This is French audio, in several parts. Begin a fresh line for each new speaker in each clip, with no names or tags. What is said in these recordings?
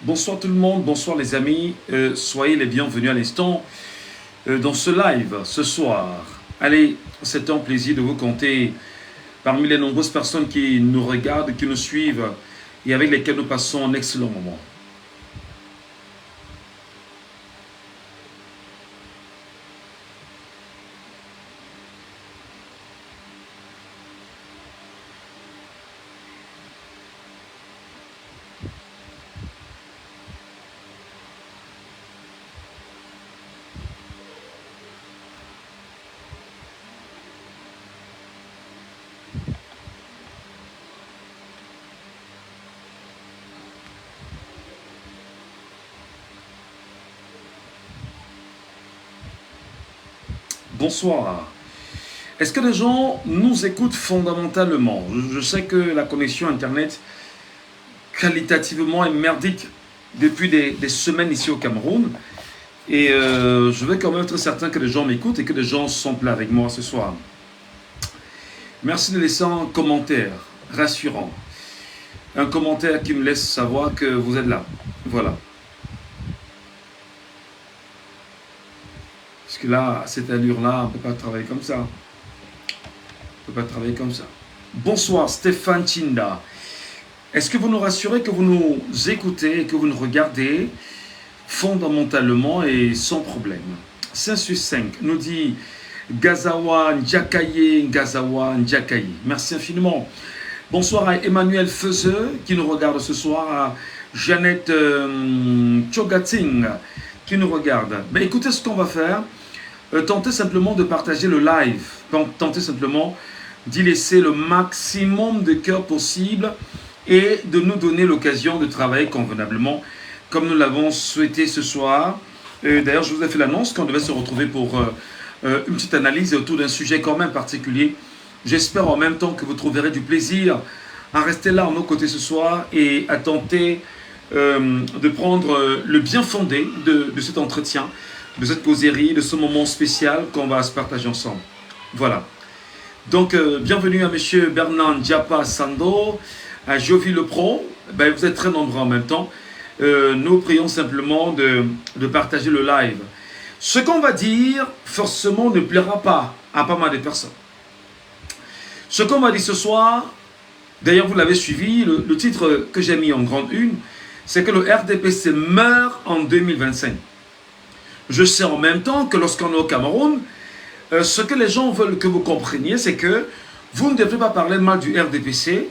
Bonsoir tout le monde, bonsoir les amis, soyez les bienvenus à l'instant dans ce live ce soir. Allez, c'est un plaisir de vous compter parmi les nombreuses personnes qui nous regardent, qui nous suivent et avec lesquelles nous passons un excellent moment. Bonsoir. Est-ce que les gens nous écoutent fondamentalement? Je sais que la connexion Internet, qualitativement, est merdique depuis des semaines ici au Cameroun. Et je vais quand même être certain que les gens m'écoutent et que les gens sont là avec moi ce soir. Merci de laisser un commentaire rassurant. Un commentaire qui me laisse savoir que vous êtes là. Voilà. Parce que là, à cette allure-là, on ne peut pas travailler comme ça. On ne peut pas travailler comme ça. Bonsoir Stéphane Chinda. Est-ce que vous nous rassurez que vous nous écoutez et que vous nous regardez fondamentalement et sans problème? 5 sur 5 nous dit Gazawa Ndjakaye, Gazawa Ndjakaye. Merci infiniment. Bonsoir à Emmanuel Feuzeux qui nous regarde ce soir, à Jeannette Chogating qui nous regarde. Ben, écoutez ce qu'on va faire. Tentez simplement de partager le live. Tentez simplement d'y laisser le maximum de cœur possible et de nous donner l'occasion de travailler convenablement comme nous l'avons souhaité ce soir. D'ailleurs, je vous ai fait l'annonce qu'on devait se retrouver pour une petite analyse autour d'un sujet quand même particulier. J'espère en même temps que vous trouverez du plaisir à rester là à nos côtés ce soir et à tenter de prendre le bien fondé de cet entretien, de cette causerie, de ce moment spécial qu'on va se partager ensemble. Voilà. Donc, bienvenue à M. Bernard Diapa Sando, à Jovi Le Pro. Ben, vous êtes très nombreux en même temps. Nous prions simplement de partager le live. Ce qu'on va dire, forcément, ne plaira pas à pas mal de personnes. Ce qu'on va dire ce soir, d'ailleurs, vous l'avez suivi, le titre que j'ai mis en grande une, c'est que le RDPC meurt en 2025. Je sais en même temps que lorsqu'on est au Cameroun, ce que les gens veulent que vous compreniez, c'est que vous ne devez pas parler mal du RDPC,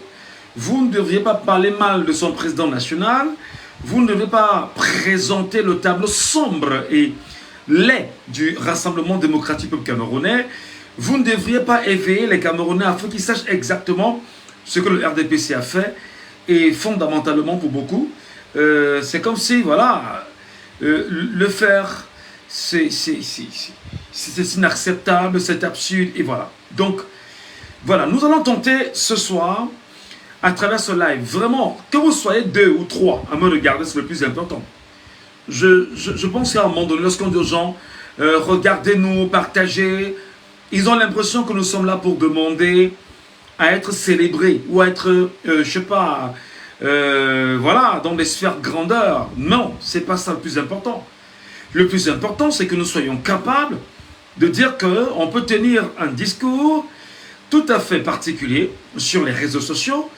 vous ne devriez pas parler mal de son président national, vous ne devez pas présenter le tableau sombre et laid du Rassemblement démocratique peuple camerounais, vous ne devriez pas éveiller les Camerounais afin qu'ils sachent exactement ce que le RDPC a fait, et fondamentalement pour beaucoup, c'est comme si, voilà, le faire, c'est inacceptable, c'est absurde, et voilà. Donc, voilà, nous allons tenter ce soir, à travers ce live, vraiment, que vous soyez 2 ou 3 à me regarder, c'est le plus important. Je pense qu'à un moment donné, lorsqu'on dit aux gens, regardez-nous, partagez, ils ont l'impression que nous sommes là pour demander à être célébrés, ou à être, je sais pas, voilà, dans des sphères grandeur. Non, c'est pas ça le plus important. Le plus important, c'est que nous soyons capables de dire qu'on peut tenir un discours tout à fait particulier sur les réseaux sociaux.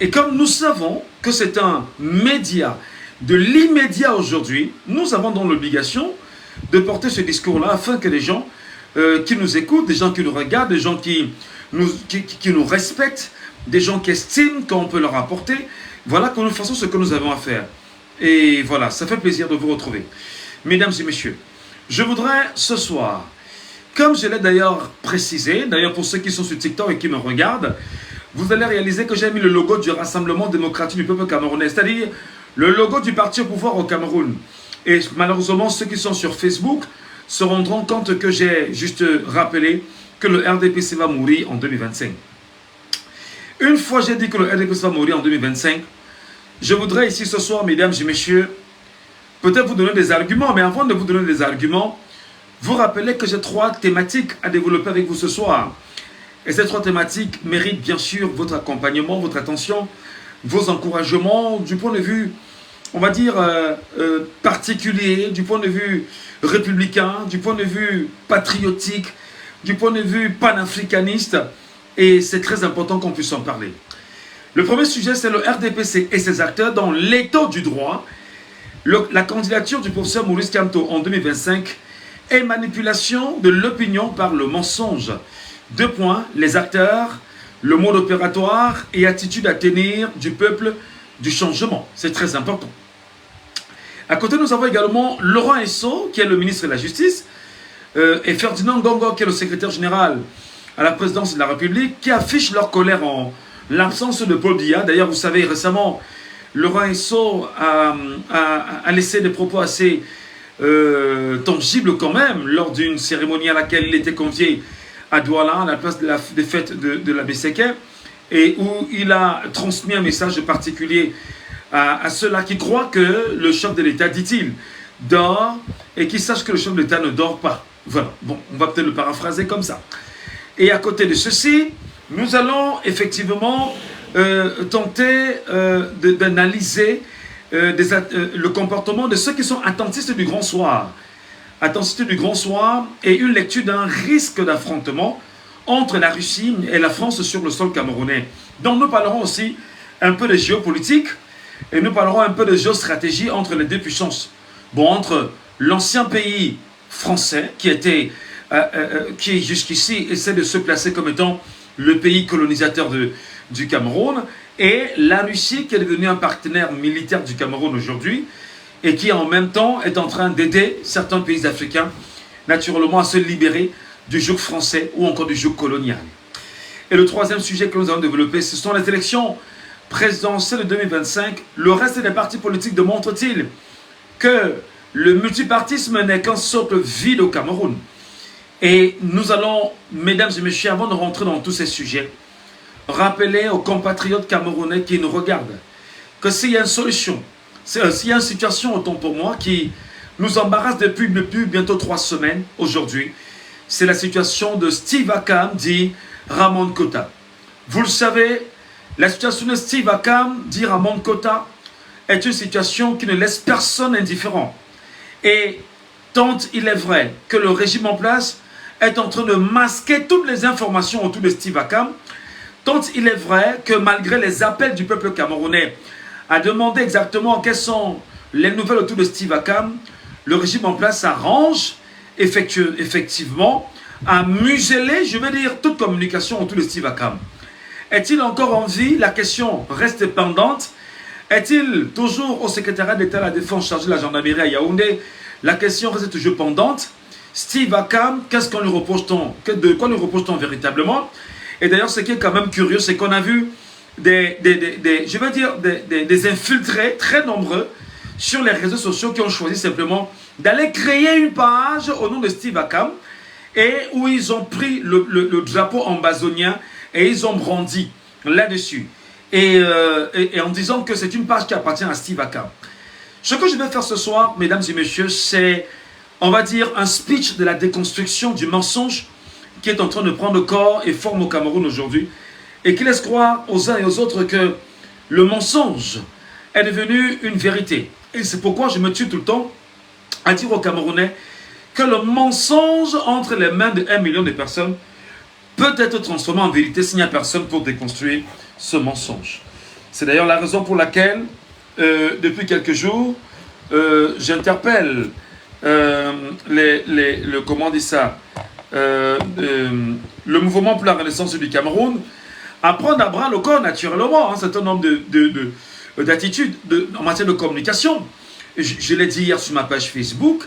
Et comme nous savons que c'est un média de l'immédiat aujourd'hui, nous avons donc l'obligation de porter ce discours-là afin que les gens qui nous écoutent, des gens qui nous regardent, des gens qui nous respectent, des gens qui estiment qu'on peut leur apporter, voilà que nous fassons ce que nous avons à faire. Et voilà, ça fait plaisir de vous retrouver. Mesdames et messieurs, je voudrais ce soir, comme je l'ai d'ailleurs précisé, d'ailleurs pour ceux qui sont sur TikTok et qui me regardent, vous allez réaliser que j'ai mis le logo du Rassemblement démocratique du peuple camerounais, c'est-à-dire le logo du parti au pouvoir au Cameroun. Et malheureusement, ceux qui sont sur Facebook se rendront compte que j'ai juste rappelé que le RDPC va mourir en 2025. Une fois j'ai dit que le RDPC va mourir en 2025, je voudrais ici ce soir, mesdames et messieurs, peut-être vous donner des arguments, mais avant de vous donner des arguments, vous rappelez que j'ai 3 thématiques à développer avec vous ce soir. Et ces 3 thématiques méritent bien sûr votre accompagnement, votre attention, vos encouragements du point de vue on va dire, particulier, du point de vue républicain, du point de vue patriotique, du point de vue panafricaniste, et c'est très important qu'on puisse en parler. Le premier sujet, c'est le RDPC et ses acteurs dans l'état du droit. La candidature du professeur Maurice Kamto en 2025 est manipulation de l'opinion par le mensonge. 2 points, les acteurs, le mode opératoire et attitude à tenir du peuple du changement. C'est très important. À côté, nous avons également Laurent Esso, qui est le ministre de la Justice, et Ferdinand Ngongo, qui est le secrétaire général à la présidence de la République, qui affichent leur colère en l'absence de Paul Biya. D'ailleurs, vous savez, récemment, Laurent Esso a laissé des propos assez tangibles quand même, lors d'une cérémonie à laquelle il était convié à Douala, à la place des fêtes de la BCK, et où il a transmis un message particulier à ceux-là qui croient que le chef de l'État, dit-il, dort, et qui sachent que le chef de l'État ne dort pas. Voilà, bon, on va peut-être le paraphraser comme ça. Et à côté de ceci, nous allons effectivement tenter d'analyser le comportement de ceux qui sont attentistes du grand soir. Attentistes du grand soir et une lecture d'un risque d'affrontement entre la Russie et la France sur le sol camerounais. Donc nous parlerons aussi un peu de géopolitique et nous parlerons un peu de géostratégie entre les deux puissances. Bon, entre l'ancien pays français qui jusqu'ici essaie de se placer comme étant le pays colonisateur du Cameroun, et la Russie qui est devenue un partenaire militaire du Cameroun aujourd'hui et qui en même temps est en train d'aider certains pays africains naturellement à se libérer du joug français ou encore du joug colonial. Et le troisième sujet que nous allons développer, ce sont les élections présidentielles de 2025. Le reste des partis politiques démontrent-ils que le multipartisme n'est qu'un socle vide au Cameroun? Et nous allons, mesdames et messieurs, avant de rentrer dans tous ces sujets, rappeler aux compatriotes camerounais qui nous regardent que s'il y a une solution, s'il y a une situation, autant pour moi, qui nous embarrasse depuis bientôt 3 semaines aujourd'hui, c'est la situation de Steve Akam, dit Ramon Kota. Vous le savez, la situation de Steve Akam, dit Ramon Kota, est une situation qui ne laisse personne indifférent. Et tant il est vrai que le régime en place est en train de masquer toutes les informations autour de Steve Akam, tant il est vrai que malgré les appels du peuple camerounais à demander exactement quelles sont les nouvelles autour de Steve Akam, le régime en place s'arrange effectivement à museler, je vais dire, toute communication autour de Steve Akam. Est-il encore en vie? La question reste pendante. Est-il toujours au secrétariat d'État à la Défense chargé de la gendarmerie à Yaoundé? La question reste toujours pendante. Steve Akam, qu'est-ce qu'on lui reproche-t-on? De quoi lui reproche-t-on véritablement? Et d'ailleurs, ce qui est quand même curieux, c'est qu'on a vu des infiltrés très nombreux sur les réseaux sociaux qui ont choisi simplement d'aller créer une page au nom de Steve Akam et où ils ont pris le drapeau ambazonien et ils ont brandi là-dessus. Et en disant que c'est une page qui appartient à Steve Akam. Ce que je vais faire ce soir, mesdames et messieurs, c'est, on va dire, un speech de la déconstruction du mensonge qui est en train de prendre corps et forme au Cameroun aujourd'hui et qui laisse croire aux uns et aux autres que le mensonge est devenu une vérité. Et c'est pourquoi je me tue tout le temps à dire aux Camerounais que le mensonge entre les mains de 1 million de personnes peut être transformé en vérité s'il n'y a personne pour déconstruire ce mensonge. C'est d'ailleurs la raison pour laquelle, depuis quelques jours, j'interpelle comment on dit ça, le mouvement pour la renaissance du Cameroun à prendre à bras le corps naturellement un certain nombre d'attitudes en matière de communication. Je l'ai dit hier sur ma page Facebook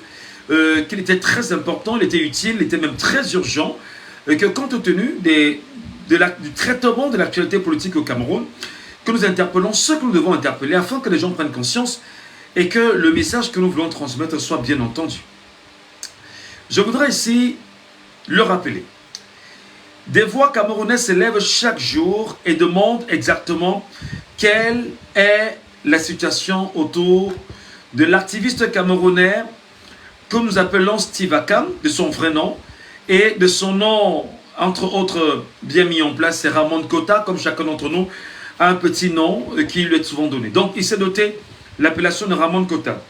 qu'il était très important, il était utile, il était même très urgent que compte tenu du traitement de l'actualité politique au Cameroun, que nous interpellons ceux que nous devons interpeller afin que les gens prennent conscience et que le message que nous voulons transmettre soit bien entendu. Je voudrais ici le rappeler. Des voix camerounaises s'élèvent chaque jour et demandent exactement quelle est la situation autour de l'activiste camerounais que nous appelons Steve Akam, de son vrai nom, et de son nom, entre autres, bien mis en place, c'est Ramon Kota, comme chacun d'entre nous a un petit nom qui lui est souvent donné. Donc, il s'est doté l'appellation de Ramon Kota.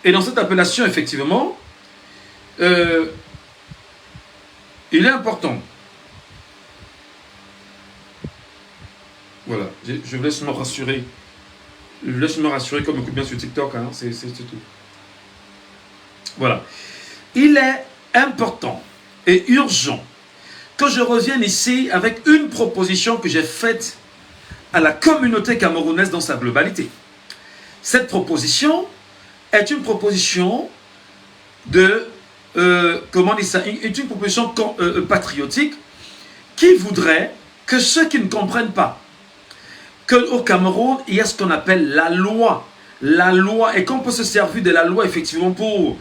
Et dans cette appellation, effectivement, il est important. Voilà, je vous laisse me rassurer. Je vous laisse me rassurer comme écoute bien sur TikTok, hein, c'est tout. Voilà. Il est important et urgent que je revienne ici avec une proposition que j'ai faite à la communauté camerounaise dans sa globalité. Cette proposition est une proposition de, comment dire ça, est une proposition patriotique qui voudrait que ceux qui ne comprennent pas qu'au Cameroun, il y a ce qu'on appelle la loi. La loi, et qu'on peut se servir de la loi effectivement pour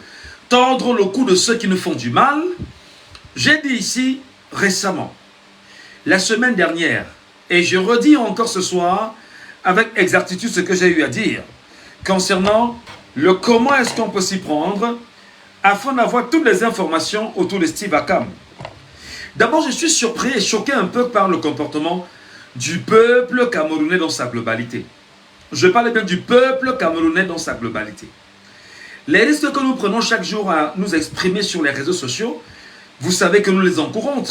tordre le cou de ceux qui nous font du mal. J'ai dit ici récemment, la semaine dernière, et je redis encore ce soir avec exactitude ce que j'ai eu à dire concernant le comment est-ce qu'on peut s'y prendre afin d'avoir toutes les informations autour de Steve Akam. D'abord, je suis surpris et choqué un peu par le comportement du peuple camerounais dans sa globalité. Je parle bien du peuple camerounais dans sa globalité. Les risques que nous prenons chaque jour à nous exprimer sur les réseaux sociaux, vous savez que nous les encourons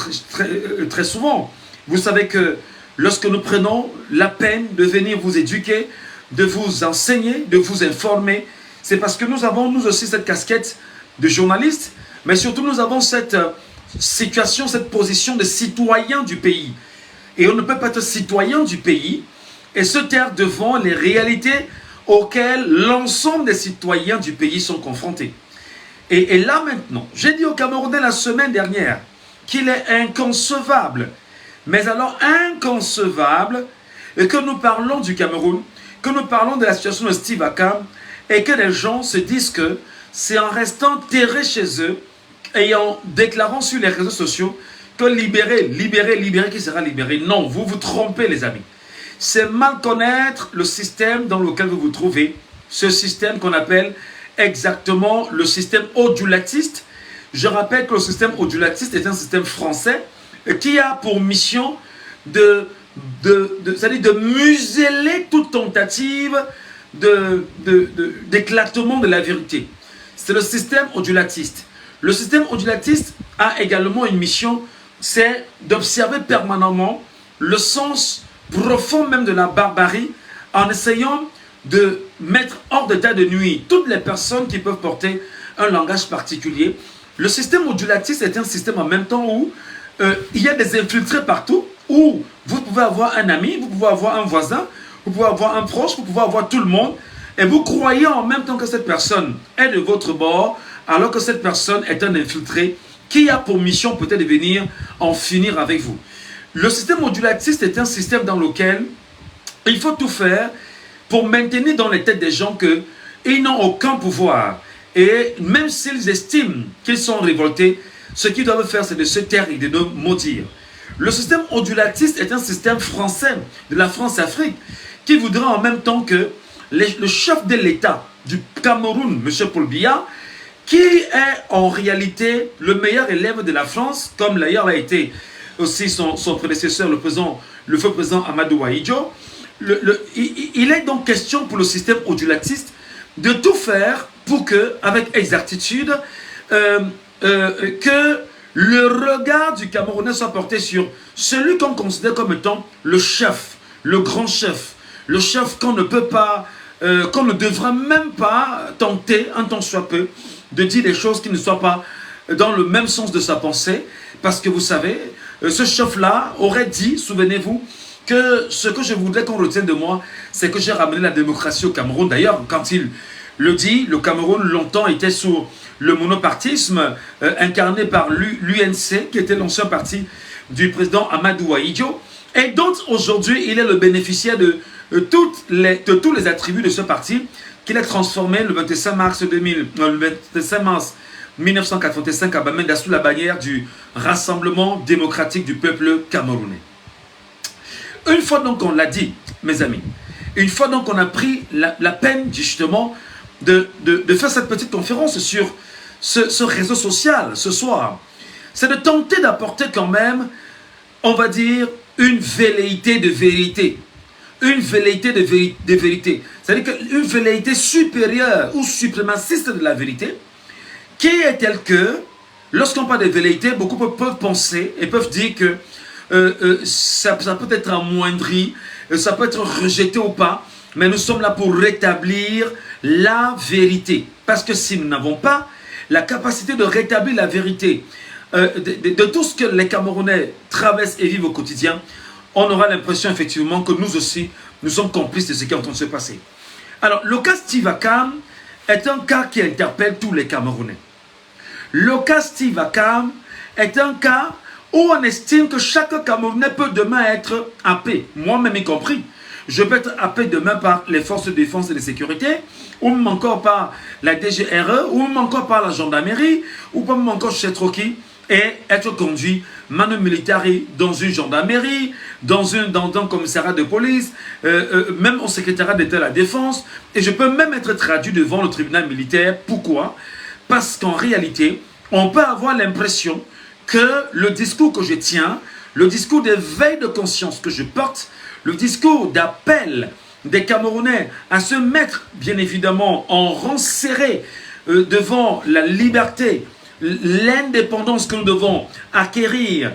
très souvent. Vous savez que lorsque nous prenons la peine de venir vous éduquer, de vous enseigner, de vous informer, c'est parce que nous avons nous aussi cette casquette de journaliste, mais surtout nous avons cette situation, cette position de citoyen du pays. Et on ne peut pas être citoyen du pays et se taire devant les réalités auxquelles l'ensemble des citoyens du pays sont confrontés. Et là maintenant, j'ai dit aux Camerounais la semaine dernière qu'il est inconcevable, mais alors inconcevable, que nous parlons du Cameroun, que nous parlons de la situation de Steve Akam, et que les gens se disent que c'est en restant terrés chez eux et en déclarant sur les réseaux sociaux que libérer qui sera libéré. Non, vous vous trompez les amis. C'est mal connaître le système dans lequel vous vous trouvez, ce système qu'on appelle exactement le système odulatiste. Je rappelle que le système odulatiste est un système français qui a pour mission c'est-à-dire de museler toute tentative d'éclatement de la vérité. C'est le système odulatiste. Le système odulatiste a également une mission, c'est d'observer permanemment le sens profond même de la barbarie en essayant de mettre hors d'état de nuire toutes les personnes qui peuvent porter un langage particulier. Le système odulatiste est un système en même temps où il y a des infiltrés partout, où vous pouvez avoir un ami, vous pouvez avoir un voisin, vous pouvez avoir un proche, vous pouvez avoir tout le monde, et vous croyez en même temps que cette personne est de votre bord, alors que cette personne est un infiltré qui a pour mission peut-être de venir en finir avec vous. Le système modulatiste est un système dans lequel il faut tout faire pour maintenir dans les têtes des gens qu'ils n'ont aucun pouvoir. Et même s'ils estiment qu'ils sont révoltés, ce qu'ils doivent faire, c'est de se taire et de ne maudire. Le système odulatiste est un système français, de la France-Afrique, qui voudrait en même temps que le chef de l'État du Cameroun, M. Paul Biya, qui est en réalité le meilleur élève de la France, comme d'ailleurs a été aussi son prédécesseur, le feu président Amadou Ahidjo. Il est donc question pour le système odulatiste de tout faire pour que, avec exactitude, que le regard du Camerounais soit porté sur celui qu'on considère comme étant le chef, le grand chef, le chef qu'on ne peut pas, qu'on ne devra même pas tenter, un tant soit peu, de dire des choses qui ne soient pas dans le même sens de sa pensée, parce que vous savez, ce chef-là aurait dit, souvenez-vous, que ce que je voudrais qu'on retienne de moi, c'est que j'ai ramené la démocratie au Cameroun. D'ailleurs, quand il le dit, le Cameroun longtemps était sous le monopartisme incarné par l'UNC, qui était l'ancien parti du président Amadou Ahidjo, et dont aujourd'hui il est le bénéficiaire de tous les attributs de ce parti qu'il a transformé le 25 mars 1985 à Bamenda sous la bannière du Rassemblement démocratique du peuple camerounais. Une fois donc qu'on l'a dit, mes amis, une fois donc qu'on a pris la peine justement de faire cette petite conférence sur ce réseau social ce soir, c'est de tenter d'apporter quand même, on va dire, une velléité de vérité, une velléité de vérité. C'est-à-dire qu'une velléité supérieure ou suprémaciste de la vérité, qui est telle que, lorsqu'on parle de velléité, beaucoup peuvent penser et peuvent dire que ça peut être amoindri, ça peut être rejeté ou pas, mais nous sommes là pour rétablir la vérité. Parce que si nous n'avons pas la capacité de rétablir la vérité de tout ce que les Camerounais traversent et vivent au quotidien, on aura l'impression effectivement que nous aussi, nous sommes complices de ce qui est en train de se passer. Alors, le cas Steve Akam est un cas qui interpelle tous les Camerounais. Le cas Steve Akam est un cas où on estime que chaque Camerounais peut demain être happé, moi-même y compris. Je peux être happé demain par les forces de défense et de sécurité, ou même encore par la DGRE, ou même encore par la gendarmerie, ou même encore chez Troki, et être conduit manu militari dans une gendarmerie, dans un commissariat de police, même au secrétariat d'État de la Défense, et je peux même être traduit devant le tribunal militaire. Pourquoi? Parce qu'en réalité, on peut avoir l'impression que le discours que je tiens, le discours d'éveil de conscience que je porte, le discours d'appel des Camerounais à se mettre, bien évidemment, en rang serré devant la liberté, l'indépendance que nous devons acquérir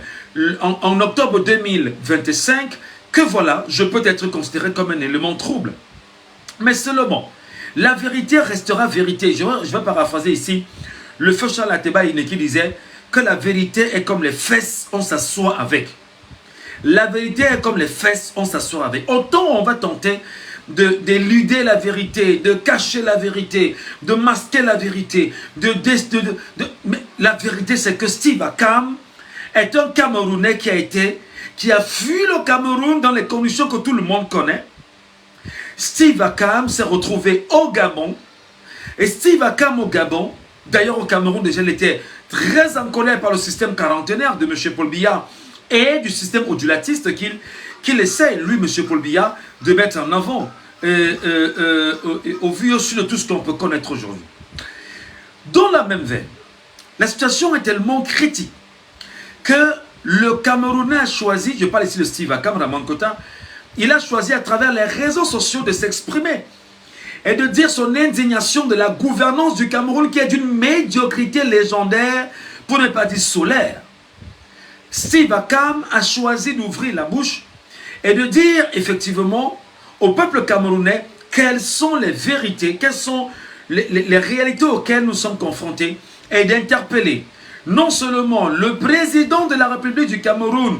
en octobre 2025, que voilà, je peux être considéré comme un élément trouble. Mais seulement, la vérité restera vérité. Je vais paraphraser ici le feu Charles Ateba qui disait que la vérité est comme les fesses, on s'assoit avec. La vérité est comme les fesses, on s'assoit avec. Autant on va tenter d'éluder la vérité, de cacher la vérité, de masquer la vérité. Mais la vérité, c'est que Steve Akam est un Camerounais qui a fui le Cameroun dans les conditions que tout le monde connaît. Steve Akam s'est retrouvé au Gabon. Et Steve Akam au Gabon, d'ailleurs au Cameroun déjà, il était très en colère par le système quarantenaire de M. Paul Biya et du système odulatiste qu'il essaie, lui, M. Paul Biya, de mettre en avant au vu aussi de tout ce qu'on peut connaître aujourd'hui. Dans la même veine, la situation est tellement critique que le Camerounais a choisi, je parle ici de Steve Akam, Ramankota, il a choisi à travers les réseaux sociaux de s'exprimer et de dire son indignation de la gouvernance du Cameroun qui est d'une médiocrité légendaire, pour ne pas dire solaire. Steve Akam a choisi d'ouvrir la bouche et de dire effectivement au peuple camerounais quelles sont les vérités, quelles sont les réalités auxquelles nous sommes confrontés, et d'interpeller non seulement le président de la République du Cameroun,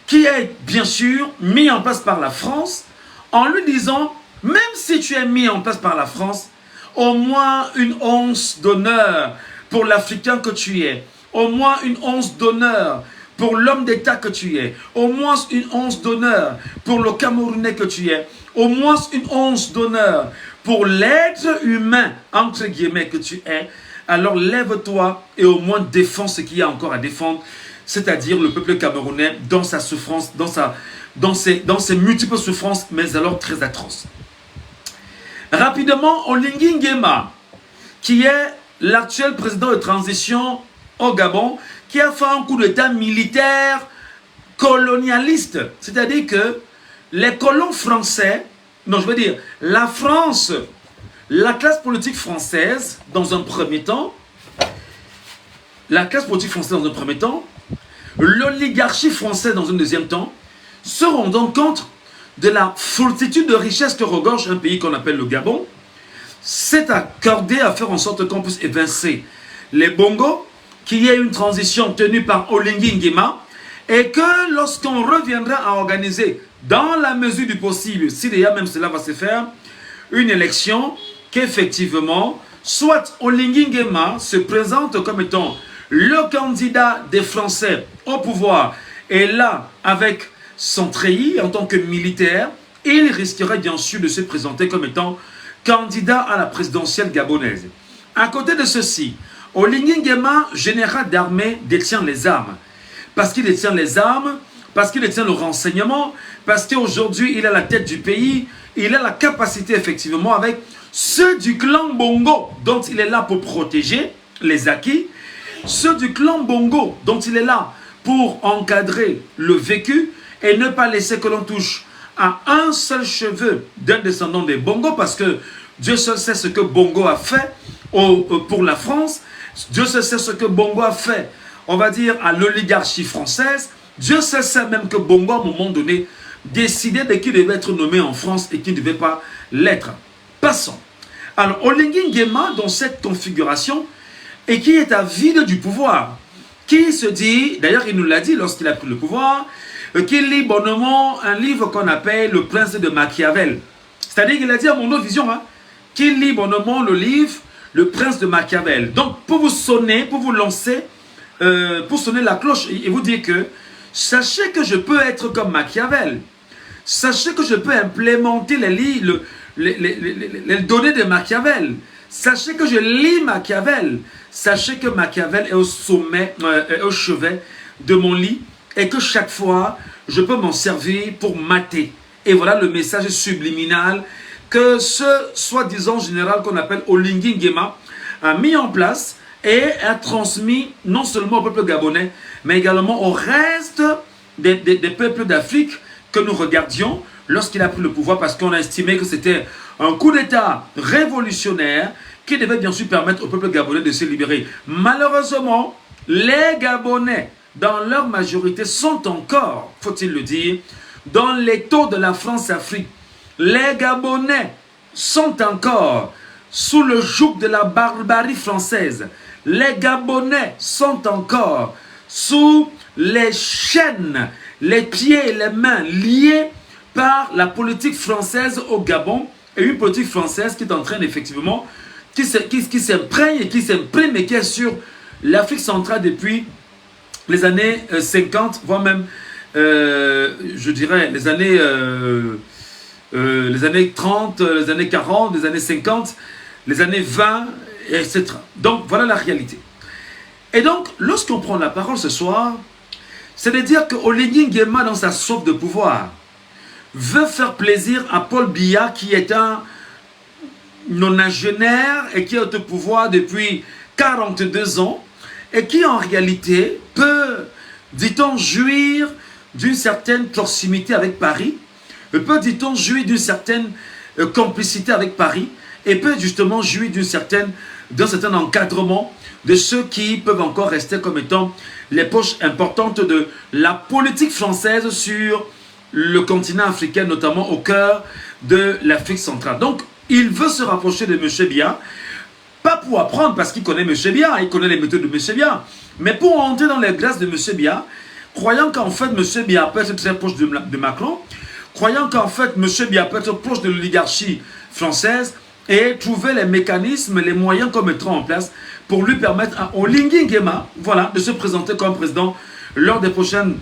qui est bien sûr mis en place par la France, en lui disant, même si tu es mis en place par la France, au moins une once d'honneur pour l'Africain que tu es, au moins une once d'honneur pour l'homme d'État que tu es, au moins une once d'honneur pour le Camerounais que tu es, au moins une once d'honneur pour l'être humain, entre guillemets, que tu es, alors lève-toi et au moins défends ce qu'il y a encore à défendre, c'est-à-dire le peuple camerounais dans sa souffrance, dans ses multiples souffrances, mais alors très atroces. Rapidement, Oligui Nguema, qui est l'actuel président de transition au Gabon, qui a fait un coup d'état militaire colonialiste, c'est-à-dire que les colons français, non je veux dire, la France, la classe politique française, dans un premier temps, l'oligarchie française dans un deuxième temps, se rendant compte de la foultitude de richesses que regorge un pays qu'on appelle le Gabon, s'est accordé à faire en sorte qu'on puisse évincer les Bongo, qu'il y ait une transition tenue par Oligui Nguema, et que lorsqu'on reviendra à organiser, dans la mesure du possible, si d'ailleurs même cela va se faire, une élection, qu'effectivement, soit Oligui Nguema se présente comme étant le candidat des Français au pouvoir, et là, avec son treillis en tant que militaire, il risquerait bien sûr de se présenter comme étant candidat à la présidentielle gabonaise. À côté de ceci, Oligui Nguema, général d'armée, détient les armes. Parce qu'il détient les armes, parce qu'il détient le renseignement, parce qu'aujourd'hui, il a la tête du pays, il a la capacité, effectivement, avec ceux du clan Bongo, dont il est là pour protéger les acquis, ceux du clan Bongo, dont il est là pour encadrer le vécu, et ne pas laisser que l'on touche à un seul cheveu d'un descendant des Bongo, parce que Dieu seul sait ce que Bongo a fait pour la France. Dieu seul sait ce que Bongo a fait, on va dire, à l'oligarchie française. Dieu seul sait même que Bongo, à un moment donné, décidait de qui devait être nommé en France et qui ne devait pas l'être. Passons. Alors, Oligui Nguema, dans cette configuration, et qui est avide du pouvoir, qui se dit, d'ailleurs il nous l'a dit lorsqu'il a pris le pouvoir, qu'il lit bonnement un livre qu'on appelle Le Prince de Machiavel. C'est-à-dire qu'il a dit à mon autre vision, qu'il lit bonnement le livre Le Prince de Machiavel. Donc pour vous sonner, pour vous lancer, pour sonner la cloche et vous dire que sachez que je peux être comme Machiavel. Sachez que je peux implémenter les données de Machiavel. Sachez que je lis Machiavel. Sachez que Machiavel est au sommet, au chevet de mon lit et que chaque fois, je peux m'en servir pour mater. Et voilà le message subliminal que ce soi-disant général qu'on appelle Oligui Nguema a mis en place et a transmis non seulement au peuple gabonais, mais également au reste des peuples d'Afrique que nous regardions lorsqu'il a pris le pouvoir, parce qu'on a estimé que c'était un coup d'État révolutionnaire qui devait bien sûr permettre au peuple gabonais de se libérer. Malheureusement, les Gabonais, dans leur majorité, sont encore, faut-il le dire, dans l'étau de la France-Afrique. Les Gabonais sont encore sous le joug de la barbarie française. Les Gabonais sont encore sous les chaînes, les pieds et les mains liés par la politique française au Gabon, et une politique française qui est en train effectivement, qui s'imprègne et qui s'imprime et qui est sur l'Afrique centrale depuis les années 50, voire même, je dirais, les années 30, les années 40, les années 50, les années 20, etc. Donc, voilà la réalité. Et donc, lorsqu'on prend la parole ce soir, c'est de dire que Oligui Nguema, dans sa soif de pouvoir, veut faire plaisir à Paul Biya, qui est un nonagénaire et qui est au pouvoir depuis 42 ans, et qui en réalité peut, dit-on, jouir d'une certaine proximité avec Paris, peut, dit-on, jouir d'une certaine complicité avec Paris, et peut justement jouir d'un certain encadrement de ceux qui peuvent encore rester comme étant les poches importantes de la politique française sur le continent africain, notamment au cœur de l'Afrique centrale. Donc, il veut se rapprocher de M. Biya, pas pour apprendre parce qu'il connaît M. Biya, il connaît les méthodes de M. Biya, mais pour entrer dans les glaces de M. Biya, croyant qu'en fait M. Biya peut être très proche de Macron, croyant qu'en fait M. Biya peut être proche de l'oligarchie française, et trouver les mécanismes, les moyens qu'on mettra en place pour lui permettre à Oligui Nguema, voilà, de se présenter comme président lors des prochaines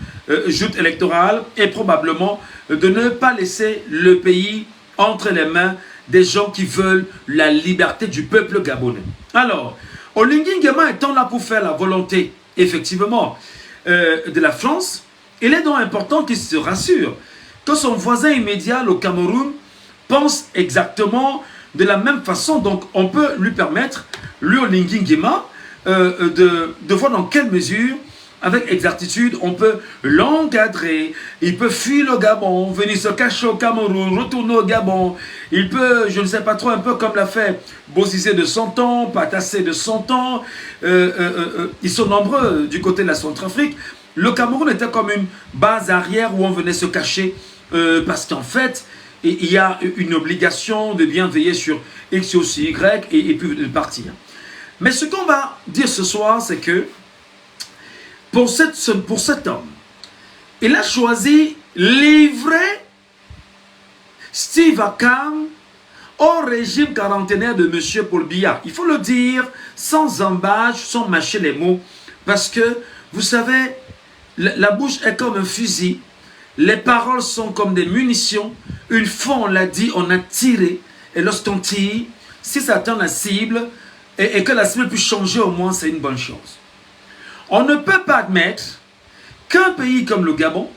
joutes électorales et probablement de ne pas laisser le pays entre les mains des gens qui veulent la liberté du peuple gabonais. Alors, Oligui Nguema étant là pour faire la volonté, effectivement, de la France, il est donc important qu'il se rassure que son voisin immédiat, le Cameroun, pense exactement de la même façon. Donc, on peut lui permettre, lui, Oligui Nguema, de voir dans quelle mesure, avec exactitude, on peut l'encadrer. Il peut fuir le Gabon, venir se cacher au Cameroun, retourner au Gabon. Il peut, je ne sais pas trop, un peu comme l'a fait Bozizé de 100 ans, Patassé de 100 ans. Ils sont nombreux du côté de la Centrafrique. Le Cameroun était comme une base arrière où on venait se cacher parce qu'en fait, il y a une obligation de bien veiller sur X, aussi Y et puis de partir. Mais ce qu'on va dire ce soir, c'est que pour cet homme, il a choisi livrer Steve Akam au régime quarantenaire de M. Paul Biya. Il faut le dire sans embâche, sans mâcher les mots, parce que, vous savez, la bouche est comme un fusil, les paroles sont comme des munitions. Une fois on l'a dit, on a tiré, et lorsqu'on tire, si ça atteint la cible, et que la cible puisse changer au moins, c'est une bonne chose. On ne peut pas admettre qu'un pays comme le Gabon,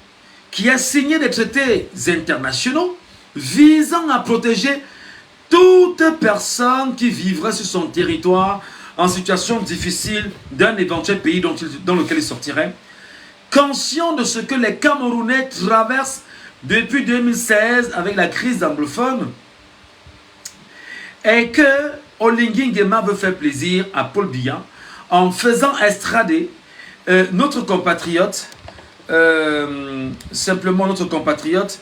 qui a signé des traités internationaux visant à protéger toute personne qui vivrait sur son territoire en situation difficile d'un éventuel pays dans lequel il sortirait, conscient de ce que les Camerounais traversent depuis 2016 avec la crise anglophone est que Olingi Nguema veut faire plaisir à Paul Biya en faisant estrader notre compatriote, simplement notre compatriote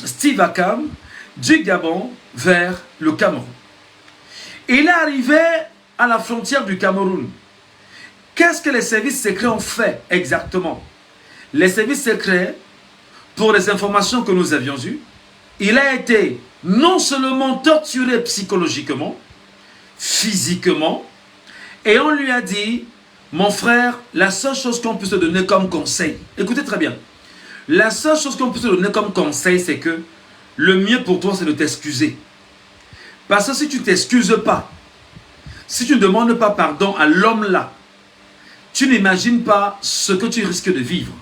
Steve Akam du Gabon vers le Cameroun. Il est arrivé à la frontière du Cameroun. Qu'est-ce que les services secrets ont fait exactement? Les services secrets, pour les informations que nous avions eues, il a été non seulement torturé psychologiquement, physiquement, et on lui a dit, mon frère, la seule chose qu'on peut te donner comme conseil, écoutez très bien, la seule chose qu'on peut te donner comme conseil, c'est que le mieux pour toi, c'est de t'excuser. Parce que si tu ne t'excuses pas, si tu ne demandes pas pardon à l'homme-là, tu n'imagines pas ce que tu risques de vivre.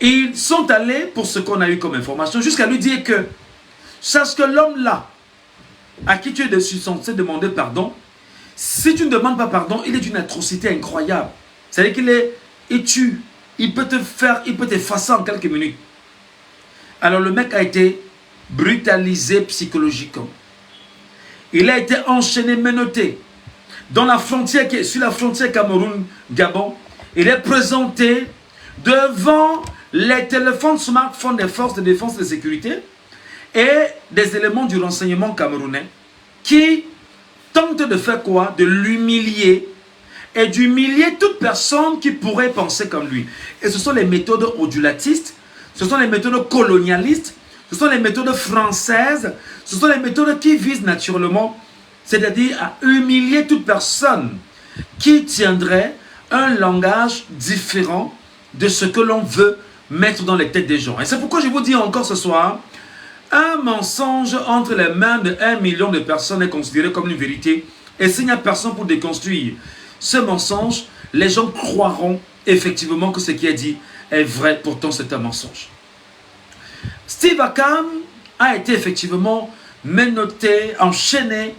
Et ils sont allés, pour ce qu'on a eu comme information, jusqu'à lui dire que, sache que l'homme-là, à qui tu es censé demander pardon, si tu ne demandes pas pardon, il est d'une atrocité incroyable. C'est-à-dire qu'il tue, il peut t'effacer en quelques minutes. Alors le mec a été brutalisé psychologiquement. Il a été enchaîné, menotté. Dans la frontière, sur la frontière Cameroun-Gabon, il est présenté devant les téléphones smartphones des forces de défense et de sécurité et des éléments du renseignement camerounais qui tentent de faire quoi? De l'humilier et d'humilier toute personne qui pourrait penser comme lui. Et ce sont les méthodes ondulatistes, ce sont les méthodes colonialistes, ce sont les méthodes françaises, ce sont les méthodes qui visent naturellement, c'est-à-dire à humilier toute personne qui tiendrait un langage différent de ce que l'on veut mettre dans les têtes des gens. Et c'est pourquoi je vous dis encore ce soir, un mensonge entre les mains de 1 million de personnes est considéré comme une vérité. Et s'il n'y a personne pour déconstruire ce mensonge, les gens croiront effectivement que ce qui est dit est vrai, pourtant c'est un mensonge. Steve Akam a été effectivement menotté, enchaîné,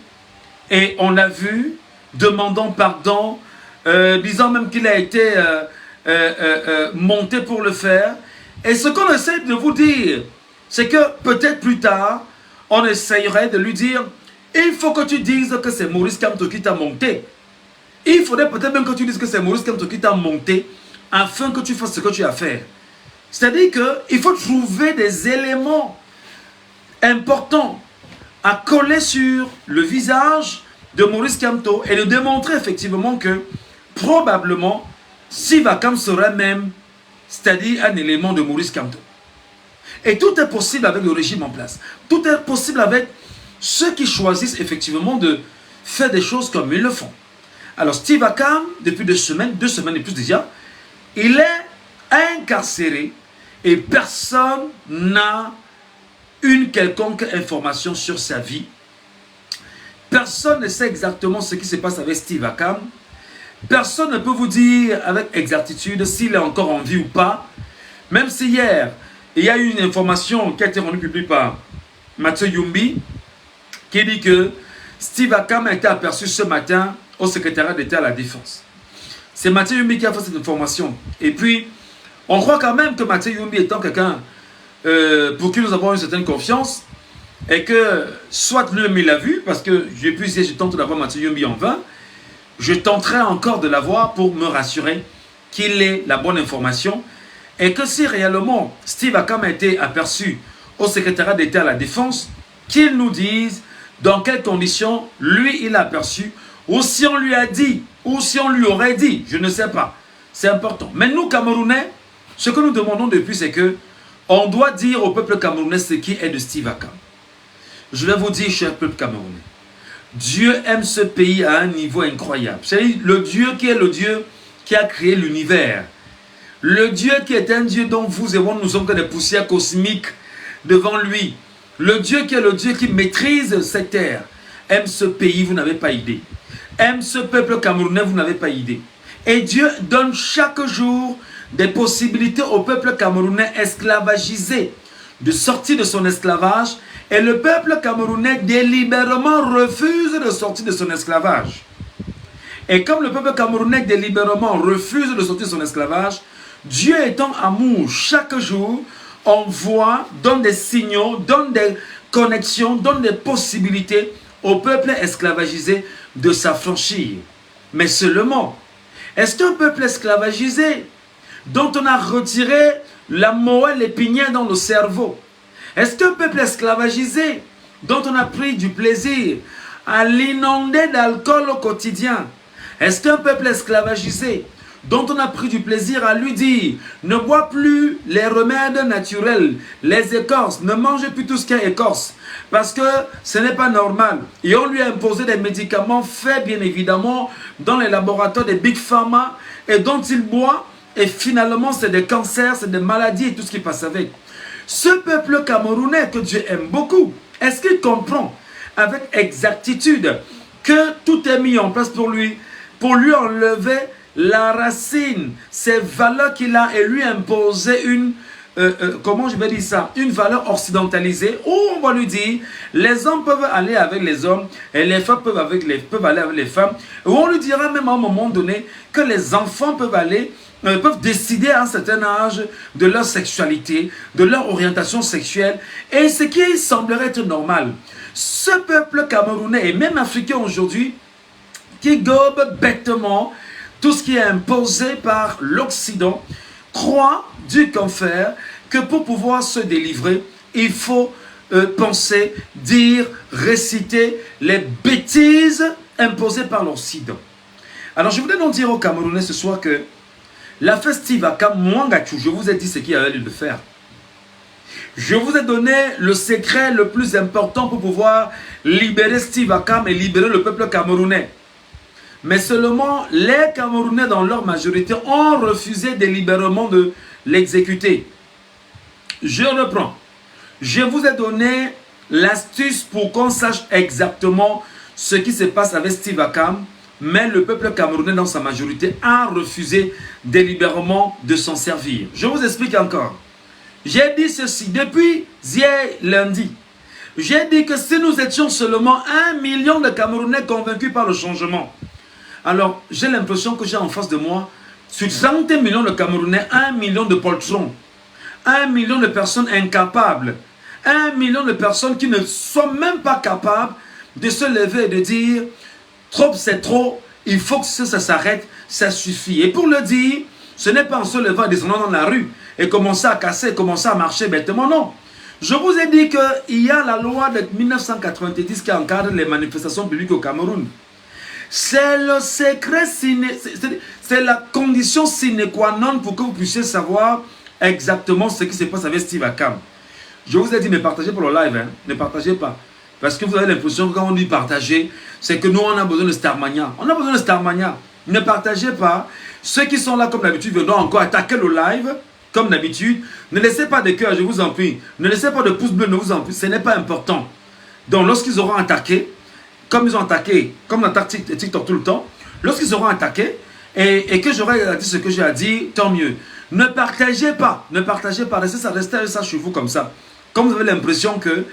et on l'a vu demandant pardon, disant même qu'il a été monté pour le faire. Et ce qu'on essaie de vous dire, c'est que peut-être plus tard, on essayerait de lui dire, il faut que tu dises que c'est Maurice Kamto qui t'a monté. Il faudrait peut-être même que tu dises que c'est Maurice Kamto qui t'a monté, afin que tu fasses ce que tu as à faire. C'est-à-dire qu'il faut trouver des éléments importants à coller sur le visage de Maurice Kamto et de démontrer effectivement que probablement Steve Akam serait même, c'est-à-dire un élément de Maurice Kamto. Et tout est possible avec le régime en place. Tout est possible avec ceux qui choisissent effectivement de faire des choses comme ils le font. Alors Steve Akam, depuis 2 semaines et plus déjà, il est incarcéré et personne n'a une quelconque information sur sa vie. Personne ne sait exactement ce qui se passe avec Steve Akam. Personne ne peut vous dire avec exactitude s'il est encore en vie ou pas. Même si hier, il y a eu une information qui a été rendue publique par Mathieu Yumbi qui dit que Steve Akam a été aperçu ce matin au secrétariat d'État à la Défense. C'est Mathieu Yumbi qui a fait cette information. Et puis, on croit quand même que Mathieu Yumbi étant quelqu'un pour qui nous avons une certaine confiance et que soit lui-même il l'a vu, parce que j'ai pu essayer, je tente d'avoir Mathieu Yumbi en vain, je tenterai encore de l'avoir pour me rassurer qu'il ait la bonne information et que si réellement Steve Akam a été aperçu au secrétariat d'État à la Défense, qu'il nous dise dans quelles conditions lui il a aperçu, ou si on lui a dit, ou si on lui aurait dit, je ne sais pas. C'est important. Mais nous, Camerounais, ce que nous demandons depuis, c'est que on doit dire au peuple camerounais ce qui est de Steve Akam. Je vais vous dire, cher peuple camerounais, Dieu aime ce pays à un niveau incroyable. C'est le Dieu qui est le Dieu qui a créé l'univers. Le Dieu qui est un Dieu dont vous et moi nous sommes que des poussières cosmiques devant lui. Le Dieu qui est le Dieu qui maîtrise cette terre. Aime ce pays, vous n'avez pas idée. Aime ce peuple camerounais, vous n'avez pas idée. Et Dieu donne chaque jour des possibilités au peuple camerounais esclavagisé de sortir de son esclavage. Et le peuple camerounais délibérément refuse de sortir de son esclavage. Et comme le peuple camerounais délibérément refuse de sortir de son esclavage, Dieu étant amour, chaque jour, on voit, donne des signaux, donne des connexions, donne des possibilités au peuple esclavagisé de s'affranchir. Mais seulement, est-ce qu'un peuple esclavagisé dont on a retiré la moelle épinière dans le cerveau, est-ce qu'un peuple esclavagisé dont on a pris du plaisir à l'inonder d'alcool au quotidien, est-ce qu'un peuple esclavagisé dont on a pris du plaisir à lui dire ne bois plus les remèdes naturels, les écorces, ne mange plus tout ce qui est écorce, parce que ce n'est pas normal. Et on lui a imposé des médicaments faits bien évidemment dans les laboratoires des Big Pharma et dont il boit, et finalement c'est des cancers, c'est des maladies et tout ce qui passe avec. Ce peuple camerounais que Dieu aime beaucoup, est-ce qu'il comprend avec exactitude que tout est mis en place pour lui enlever la racine, ces valeurs qu'il a, et lui imposer une, comment je vais dire ça, une valeur occidentalisée, où on va lui dire, les hommes peuvent aller avec les hommes, et les femmes peuvent aller avec les femmes, où on lui dira même à un moment donné, que les enfants peuvent décider à un certain âge de leur sexualité, de leur orientation sexuelle, et ce qui semblerait être normal. Ce peuple camerounais, et même africain aujourd'hui, qui gobe bêtement tout ce qui est imposé par l'Occident, croit du confère que pour pouvoir se délivrer, il faut penser, dire, réciter les bêtises imposées par l'Occident. Alors je voudrais donc dire aux Camerounais ce soir que la Festivaka Mwangachu, je vous ai dit ce qu'il y avait lieu de faire. Je vous ai donné le secret le plus important pour pouvoir libérer Steve Akam et libérer le peuple camerounais. Mais seulement les Camerounais dans leur majorité ont refusé délibérément de l'exécuter. Je reprends. Je vous ai donné l'astuce pour qu'on sache exactement ce qui se passe avec Steve Akam, mais le peuple camerounais dans sa majorité a refusé délibérément de s'en servir. Je vous explique encore. J'ai dit ceci depuis hier lundi. J'ai dit que si nous étions seulement 1 million de Camerounais convaincus par le changement, alors j'ai l'impression que j'ai en face de moi, sur 30 millions de Camerounais, 1 million de poltrons, 1 million de personnes incapables, 1 million de personnes qui ne sont même pas capables de se lever et de dire trop c'est trop, il faut que ça s'arrête, ça suffit. Et pour le dire, ce n'est pas en se levant et descendant dans la rue et commencer à casser, commencer à marcher bêtement, non. Je vous ai dit qu'il y a la loi de 1990 qui encadre les manifestations publiques au Cameroun. C'est le secret, c'est la condition sine qua non pour que vous puissiez savoir exactement ce qui se passe avec Steve Akam. Je vous ai dit, ne partagez pas le live, hein, ne partagez pas. Parce que vous avez l'impression que quand on dit partager, c'est que nous on a besoin de Starmania. On a besoin de Starmania. Ne partagez pas. Ceux qui sont là comme d'habitude viendront encore attaquer le live, comme d'habitude. Ne laissez pas de cœur, je vous en prie. Ne laissez pas de pouce bleu, ne vous en prie. Ce n'est pas important. Donc lorsqu'ils auront attaqué, comme ils ont attaqué, comme on attaque TikTok tout le temps, lorsqu'ils auront attaqué, et que j'aurai dit ce que j'ai à dire, tant mieux. Ne partagez pas, restez ça chez vous comme ça. Comme vous avez l'impression que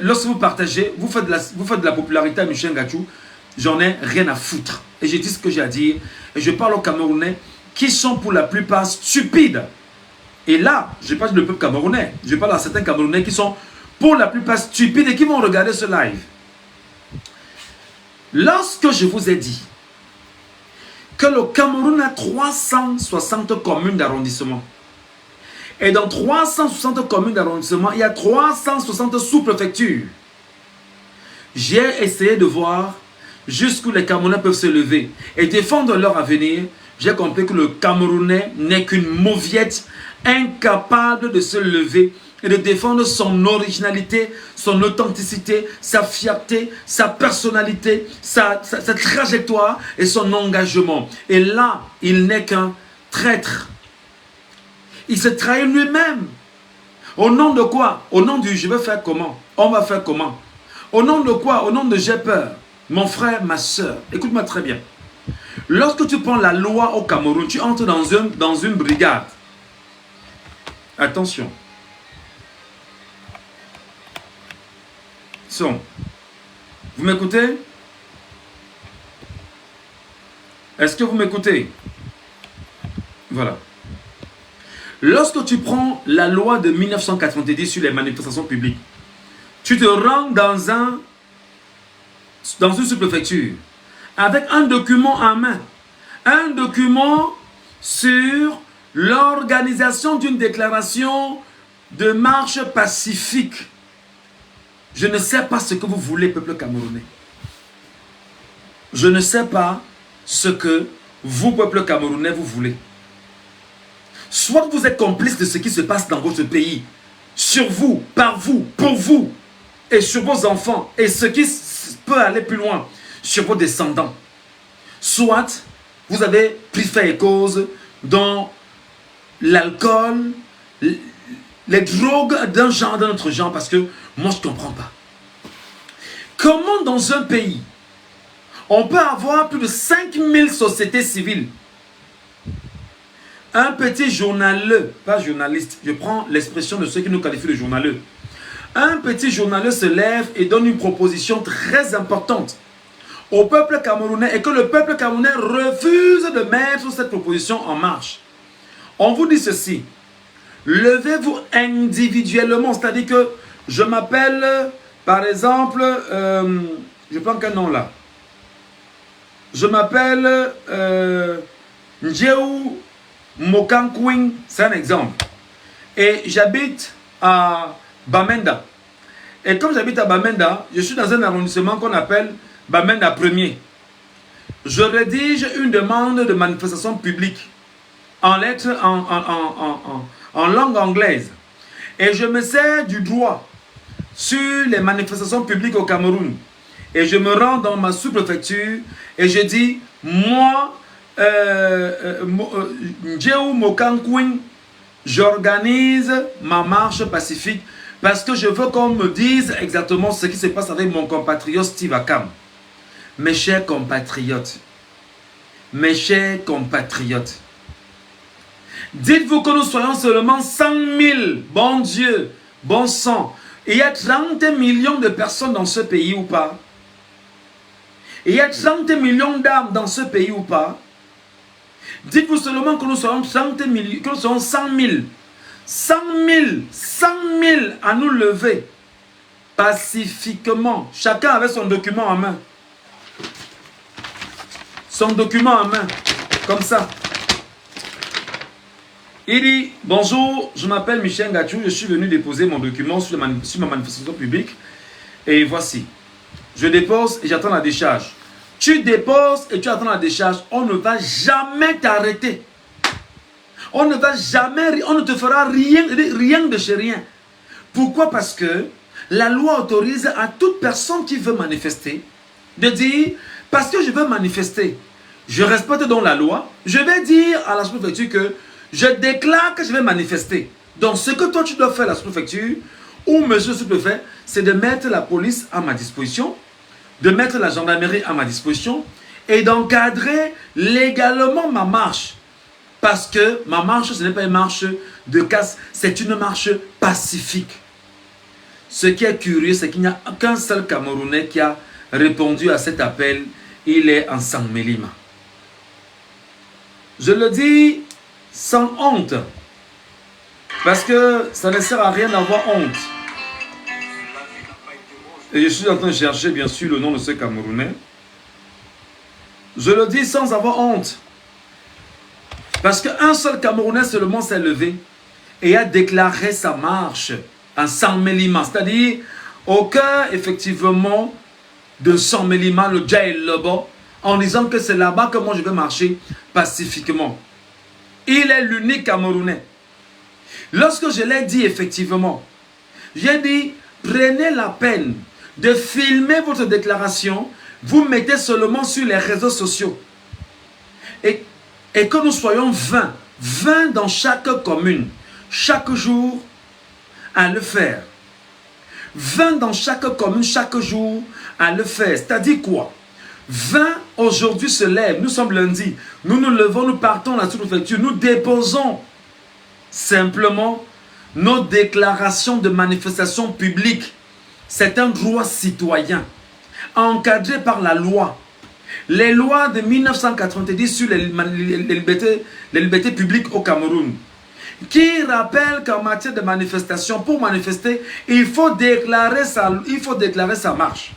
lorsque vous partagez, vous faites de la popularité à Michel Gachou, j'en ai rien à foutre. Et j'ai dit ce que j'ai à dire, et je parle aux Camerounais qui sont pour la plupart stupides. Et là, je parle du peuple camerounais, je parle à certains Camerounais qui sont pour la plupart stupides et qui vont regarder ce live. Lorsque je vous ai dit que le Cameroun a 360 communes d'arrondissement, et dans 360 communes d'arrondissement, il y a 360 sous-préfectures, j'ai essayé de voir jusqu'où les Camerounais peuvent se lever et défendre leur avenir. J'ai compris que le Camerounais n'est qu'une mauviette incapable de se lever et de défendre son originalité, son authenticité, sa fierté, sa personnalité, sa trajectoire et son engagement. Et là, il n'est qu'un traître. Il se trahit lui-même. Au nom de quoi? Au nom du je vais faire comment? On va faire comment? Au nom de quoi? Au nom de j'ai peur. Mon frère, ma soeur, écoute-moi très bien. Lorsque tu prends la loi au Cameroun, tu entres dans une brigade. Attention. Son. Vous m'écoutez? Est-ce que vous m'écoutez? Voilà. Lorsque tu prends la loi de 1990 sur les manifestations publiques, tu te rends dans une sous-préfecture avec un document en main. Un document sur l'organisation d'une déclaration de marche pacifique. Je ne sais pas ce que vous voulez, peuple camerounais. Je ne sais pas ce que vous, peuple camerounais, vous voulez. Soit vous êtes complice de ce qui se passe dans votre pays, sur vous, par vous, pour vous, et sur vos enfants, et ce qui peut aller plus loin, sur vos descendants. Soit vous avez pris fait et cause dans l'alcool, les drogues d'un genre, d'un autre genre, parce que moi je ne comprends pas. Comment dans un pays, on peut avoir plus de 5000 sociétés civiles? Un petit journaleux, pas journaliste, je prends l'expression de ceux qui nous qualifient de journaleux. Un petit journaleux se lève et donne une proposition très importante au peuple camerounais et que le peuple camerounais refuse de mettre cette proposition en marche. On vous dit ceci, levez-vous individuellement, c'est-à-dire que je m'appelle, par exemple, je prends quel nom là? Je m'appelle Njeu Mokankwing, c'est un exemple. Et j'habite à Bamenda. Et comme j'habite à Bamenda, je suis dans un arrondissement qu'on appelle Bamenda 1er. Je rédige une demande de manifestation publique en lettres, en langue anglaise. Et je me sers du droit sur les manifestations publiques au Cameroun. Et je me rends dans ma sous-préfecture et je dis, moi, Njeu Mokankwing, j'organise ma marche pacifique parce que je veux qu'on me dise exactement ce qui se passe avec mon compatriote Steve Akam. Mes chers compatriotes, dites-vous que nous soyons seulement 100 000, bon Dieu, bon sang. Il y a 30 millions de personnes dans ce pays ou pas? Il y a 30 millions d'âmes dans ce pays ou pas? Dites-vous seulement que nous soyons 30 000, que nous soyons 100 000. 100 000 à nous lever pacifiquement. Chacun avait son document en main. Son document en main. Comme ça. Il dit, bonjour, je m'appelle Michel Gachou, je suis venu déposer mon document sur ma manifestation publique. Et voici. Je dépose et j'attends la décharge. Tu déposes et tu attends la décharge. On ne va jamais t'arrêter. On ne va jamais, on ne te fera rien de chez rien. Pourquoi? Parce que la loi autorise à toute personne qui veut manifester de dire, parce que je veux manifester, je respecte donc la loi, je vais dire à la sous-préfecture que je déclare que je vais manifester. Donc ce que toi tu dois faire à la sous-préfecture, ou monsieur le sous-préfet, c'est de mettre la police à ma disposition, de mettre la gendarmerie à ma disposition et d'encadrer légalement ma marche. Parce que ma marche, ce n'est pas une marche de casse, c'est une marche pacifique. Ce qui est curieux, c'est qu'il n'y a qu'un seul Camerounais qui a répondu à cet appel. Il est en Sangmelima. Je le dis sans honte. Parce que ça ne sert à rien d'avoir honte. Et je suis en train de chercher bien sûr le nom de ce Camerounais. Je le dis sans avoir honte. Parce qu'un seul Camerounais seulement s'est levé et a déclaré sa marche en Sangmelima. C'est-à-dire au cœur effectivement de Sangmelima, le Djaïl Lobo, en disant que c'est là-bas que moi je vais marcher pacifiquement. Il est l'unique Camerounais. Lorsque je l'ai dit effectivement, j'ai dit prenez la peine de filmer votre déclaration, vous mettez seulement sur les réseaux sociaux. Et que nous soyons 20 dans chaque commune, chaque jour, à le faire. 20 dans chaque commune, chaque jour, à le faire. C'est-à-dire quoi? 20 aujourd'hui se lèvent, nous sommes lundi, nous nous levons, nous partons à la sous-préfecture, nous déposons simplement nos déclarations de manifestation publique. C'est un droit citoyen, encadré par la loi. Les lois de 1990 sur les libertés publiques au Cameroun. qui rappelle qu'en matière de manifestation, pour manifester, il faut déclarer sa marche.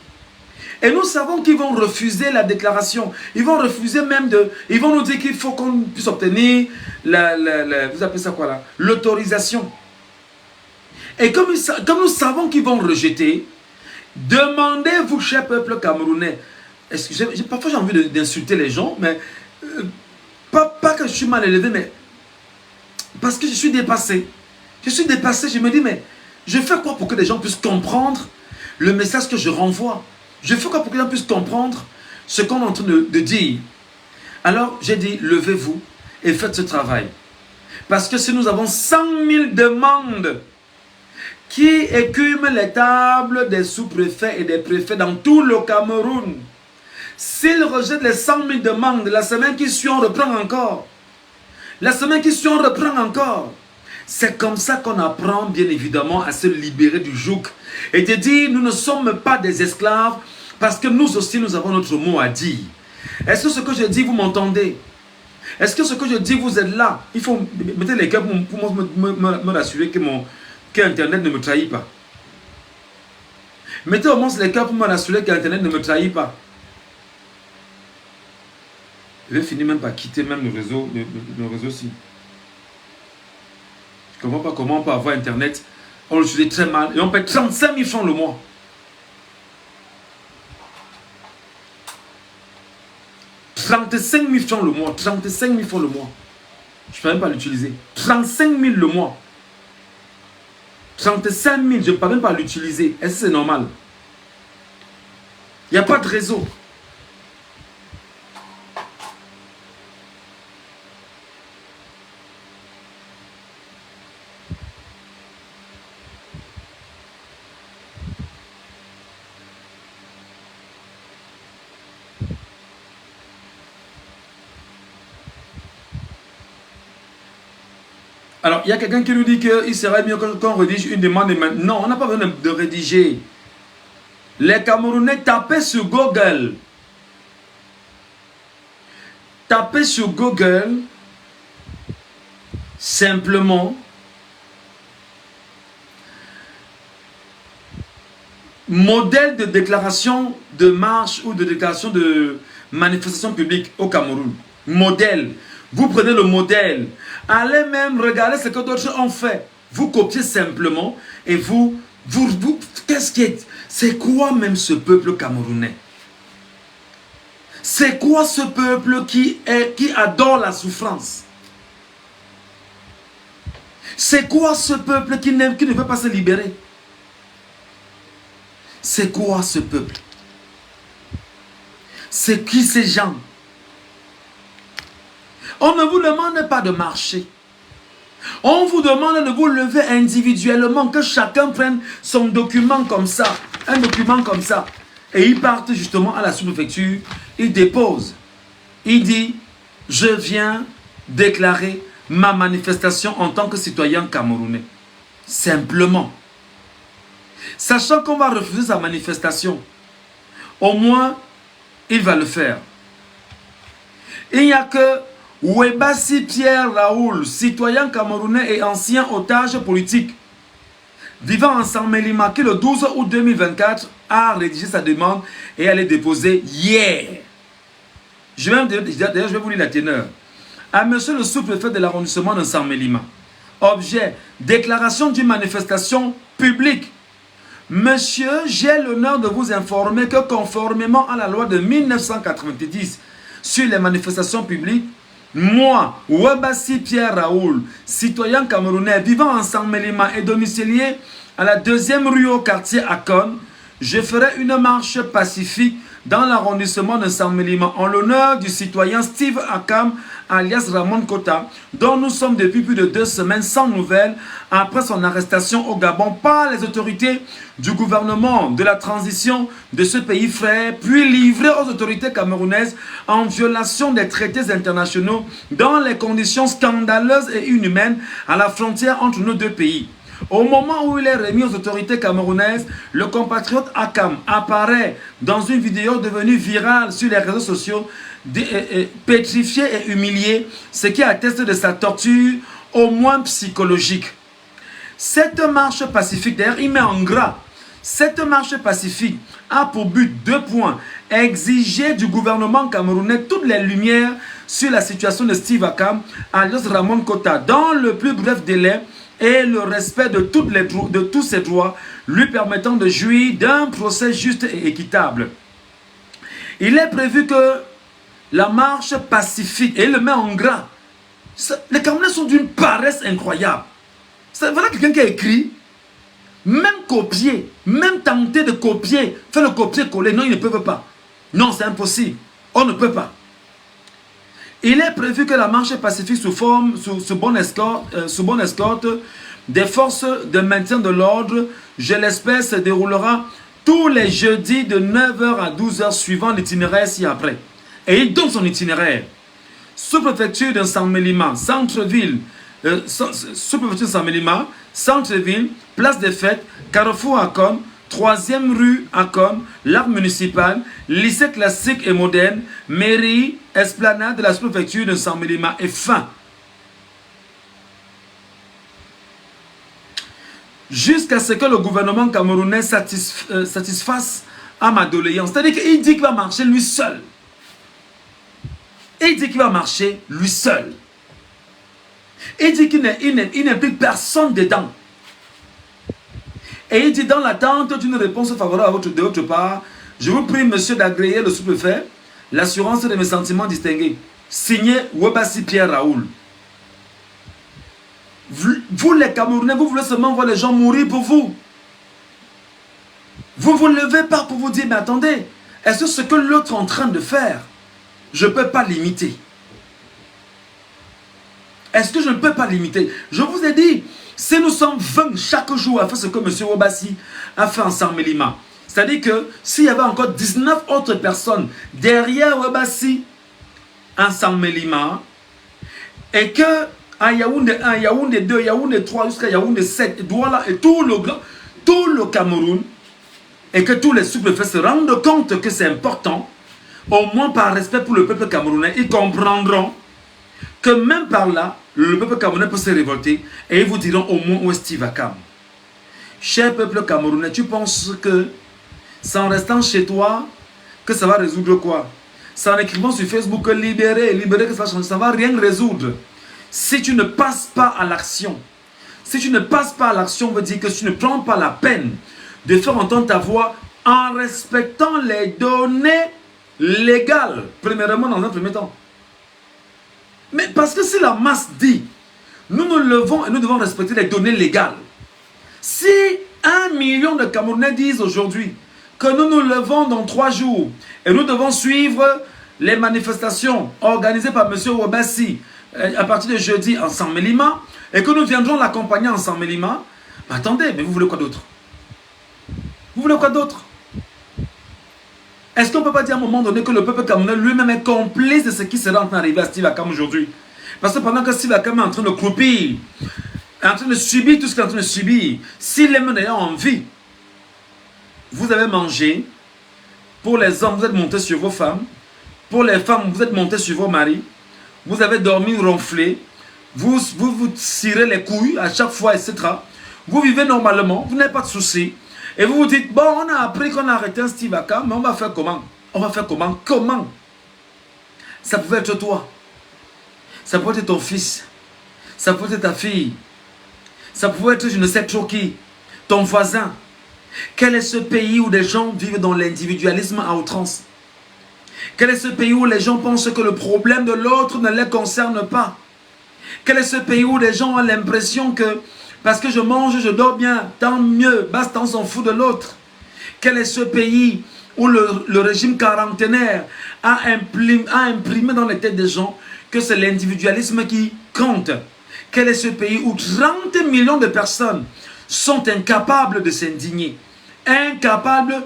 Et nous savons qu'ils vont refuser la déclaration. Ils vont refuser même de... Ils vont nous dire qu'il faut qu'on puisse obtenir vous appelez ça quoi là? L'autorisation. Et comme nous savons qu'ils vont rejeter, demandez-vous, cher peuple camerounais, parfois j'ai envie d'insulter les gens, mais pas que je suis mal élevé, mais parce que je suis dépassé. Je suis dépassé, je me dis, mais je fais quoi pour que les gens puissent comprendre le message que je renvoie? Je fais quoi pour que les gens puissent comprendre ce qu'on est en train de dire? Alors, j'ai dit, levez-vous et faites ce travail. Parce que si nous avons 100 000 demandes qui écument les tables des sous-préfets et des préfets dans tout le Cameroun, s'ils rejettent les 100 000 demandes, la semaine qui suit, on reprend encore. La semaine qui suit, on reprend encore. C'est comme ça qu'on apprend, bien évidemment, à se libérer du joug. Et de dire, nous ne sommes pas des esclaves, parce que nous aussi, nous avons notre mot à dire. Est-ce que ce que je dis, vous m'entendez? Est-ce que ce que je dis, vous êtes là? Il faut mettre les cœurs pour me rassurer que Internet ne me trahit pas. Mettez au moins les cœurs pour me rassurer qu'Internet ne me trahit pas. Je vais finir même par quitter même le réseau-ci. Je ne comprends pas comment on peut avoir Internet, on l'utilise très mal et on paie 35 000 francs le mois. « 35 000 francs le mois, 35 000 francs le mois. Je ne peux même pas l'utiliser. 35 000 le mois. 35 000, je ne peux même pas l'utiliser. Est-ce que c'est normal? Il n'y a pas de réseau. Alors, il y a quelqu'un qui nous dit qu'il serait mieux qu'on rédige une demande. Non, on n'a pas besoin de rédiger. Les Camerounais, tapez sur Google. Tapez sur Google, simplement, modèle de déclaration de marche ou de déclaration de manifestation publique au Cameroun. Modèle. Vous prenez le modèle. Allez même regarder ce que d'autres ont fait. Vous copiez simplement et vous qu'est-ce qui est... C'est quoi même ce peuple camerounais? C'est quoi ce peuple qui adore la souffrance? C'est quoi ce peuple qui ne veut pas se libérer? C'est quoi ce peuple? C'est qui ces gens? On ne vous demande pas de marcher. On vous demande de vous lever individuellement, que chacun prenne son document comme ça, un document comme ça, et il parte justement à la sous-préfecture, il dépose, il dit, je viens déclarer ma manifestation en tant que citoyen camerounais. Simplement. Sachant qu'on va refuser sa manifestation, au moins, il va le faire. Il n'y a que Webassi Pierre Raoul, citoyen camerounais et ancien otage politique, vivant en Saint-Mélima, qui le 12 août 2024 a rédigé sa demande et elle est déposée hier. D'ailleurs, je vais vous lire la teneur. À monsieur le sous-préfet de l'arrondissement de Saint-Mélima. Objet, déclaration d'une manifestation publique. Monsieur, j'ai l'honneur de vous informer que conformément à la loi de 1990 sur les manifestations publiques, moi, Webassi Pierre Raoul, citoyen camerounais vivant en Saint-Mélima et domicilié à la 2e rue au quartier Akon, je ferai une marche pacifique dans l'arrondissement de Saint-Mélima en l'honneur du citoyen Steve Akam, alias Ramon Kota, dont nous sommes depuis plus de 2 semaines sans nouvelles après son arrestation au Gabon par les autorités du gouvernement de la transition de ce pays frère, puis livré aux autorités camerounaises en violation des traités internationaux dans les conditions scandaleuses et inhumaines à la frontière entre nos deux pays. Au moment où il est remis aux autorités camerounaises, le compatriote Akam apparaît dans une vidéo devenue virale sur les réseaux sociaux, pétrifié et humilié, ce qui atteste de sa torture au moins psychologique. Cette marche pacifique, d'ailleurs, il met en gras. Cette marche pacifique a pour but 2 points. Exiger du gouvernement camerounais toutes les lumières sur la situation de Steve Akam, alias Ramon Kota, dans le plus bref délai et le respect de tous ses droits, lui permettant de jouir d'un procès juste et équitable. Il est prévu que la marche pacifique, et il le met en gras, les Camerounais sont d'une paresse incroyable. Voilà quelqu'un qui a écrit, même copier, même tenter de copier, faire le copier-coller, non, ils ne peuvent pas. Non, c'est impossible. On ne peut pas. Il est prévu que la marche pacifique sous bonne escorte des forces de maintien de l'ordre, je l'espère, se déroulera tous les jeudis de 9 h à 12 h suivant l'itinéraire ci-après. Et il donne son itinéraire. Sous-préfecture de Saint-Mélima, centre-ville, sous-préfecture de Saint-Mélima, centre-ville, place des fêtes, carrefour à Com, 3e rue à Com, l'arc municipal, lycée classique et moderne, mairie, esplanade de la sous-préfecture de Saint-Mélima et fin. Jusqu'à ce que le gouvernement camerounais satisfasse à ma doléance. C'est-à-dire qu'il dit qu'il va marcher lui seul. Il dit qu'il va marcher lui seul. Il dit qu'il n'implique personne dedans. Et il dit dans l'attente d'une réponse favorable de votre part, je vous prie, monsieur, d'agréer le sous-préfet l'assurance de mes sentiments distingués. Signé Webassi Pierre Raoul. Vous les Camerounais, vous voulez seulement voir les gens mourir pour vous. Vous ne vous levez pas pour vous dire, mais attendez, est-ce que ce que l'autre est en train de faire, je ne peux pas l'imiter? Est-ce que je ne peux pas l'imiter? Je vous ai dit, si nous sommes 20 chaque jour à faire ce que M. Webassi a fait en Saint-Mélima, c'est-à-dire que s'il y avait encore 19 autres personnes derrière Webassi en Saint-Mélima, et que à Yaoundé 1, Yaoundé 2, Yaoundé 3, jusqu'à Yaoundé 7, Douala et tout le Cameroun, et que tous les sous-préfets se rendent compte que c'est important, au moins par respect pour le peuple camerounais, ils comprendront que même par là, le peuple camerounais peut se révolter et ils vous diront au moins où est Steve Akam. Cher peuple camerounais, tu penses que c'est en restant chez toi que ça va résoudre quoi? C'est en écrivant sur Facebook que libérer que ça va changer, ça ne va rien résoudre. Si tu ne passes pas à l'action, si tu ne passes pas à l'action, veut dire que tu ne prends pas la peine de faire entendre ta voix en respectant les données légales, premièrement dans un premier temps. Mais parce que si la masse dit, nous nous levons et nous devons respecter les données légales. Si 1 million de Camerounais disent aujourd'hui que nous nous levons dans 3 jours et nous devons suivre les manifestations organisées par M. Webassi à partir de jeudi en Saint-Mélima et que nous viendrons l'accompagner en Saint-Mélima, attendez, mais vous voulez quoi d'autre? Vous voulez quoi d'autre? Est-ce qu'on ne peut pas dire à un moment donné que le peuple camerounais lui-même est complice de ce qui sera en train d'arriver à Steve Akam aujourd'hui? Parce que pendant que Steve Akam est en train de croupir, est en train de subir tout ce qu'il est en train de subir, s'il est même en vie, vous avez mangé, pour les hommes, vous êtes montés sur vos femmes, pour les femmes, vous êtes montés sur vos maris, vous avez dormi ronflé, vous tirez les couilles à chaque fois, etc. Vous vivez normalement, vous n'avez pas de soucis. Et vous vous dites, bon, on a appris qu'on a arrêté un Steve Akam, mais on va faire comment? On va faire comment? Comment? Ça pouvait être toi. Ça pouvait être ton fils. Ça pouvait être ta fille. Ça pouvait être je ne sais trop qui. Ton voisin. Quel est ce pays où les gens vivent dans l'individualisme à outrance? Quel est ce pays où les gens pensent que le problème de l'autre ne les concerne pas? Quel est ce pays où les gens ont l'impression que parce que je mange, je dors bien, tant mieux, basta, on s'en fout de l'autre? Quel est ce pays où le régime quarantenaire a imprimé dans les têtes des gens que c'est l'individualisme qui compte? Quel est ce pays où 30 millions de personnes sont incapables de s'indigner? Incapables.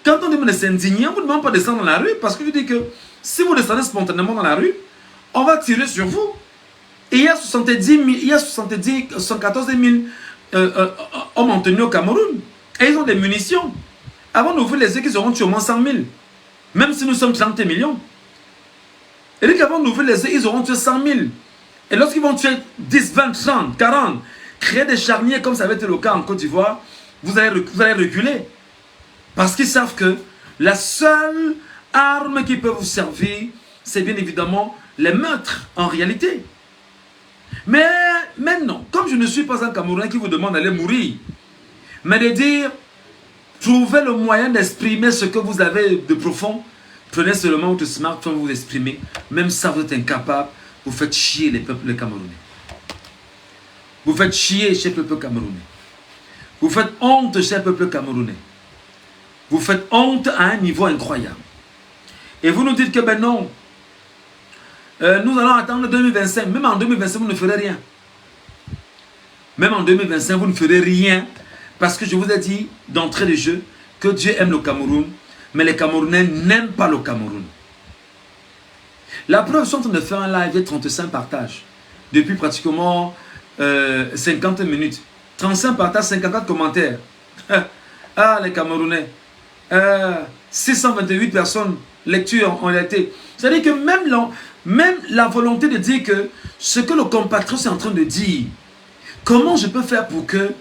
Quand on demande de s'indigner, on ne vous demande pas de descendre dans la rue, parce que je dis que si vous descendez spontanément dans la rue, on va tirer sur vous. Et il y a 74 000 hommes en tenue au Cameroun. Et ils ont des munitions. Avant d'ouvrir les yeux, ils auront tué au moins 100 000. Même si nous sommes 30 millions. Et dès qu'avant d'ouvrir les yeux, ils auront tué 100 000. Et lorsqu'ils vont tuer 10, 20, 30, 40, créer des charniers comme ça avait été le cas en Côte d'Ivoire, vous allez reculer. Parce qu'ils savent que la seule arme qui peut vous servir, c'est bien évidemment les meurtres en réalité. Mais maintenant, comme je ne suis pas un Camerounais qui vous demande d'aller mourir, mais de dire, trouvez le moyen d'exprimer ce que vous avez de profond, prenez seulement votre smartphone, vous exprimez, même ça vous êtes incapable, vous faites chier les peuples camerounais. Vous faites chier chez le peuple camerounais. Vous faites honte chez le peuple camerounais. Vous faites honte à un niveau incroyable. Et vous nous dites que ben non, nous allons attendre 2025. Même en 2025, vous ne ferez rien. Même en 2025, vous ne ferez rien. Parce que je vous ai dit d'entrée de jeu que Dieu aime le Cameroun, mais les Camerounais n'aiment pas le Cameroun. La preuve, ils sont en train de faire un live de 35 partages. Depuis pratiquement 50 minutes. 35 partages, 54 commentaires. Ah, les Camerounais. 628 personnes, lecture ont été. C'est-à-dire que même la volonté de dire que ce que le compatriote est en train de dire, comment je peux faire pour que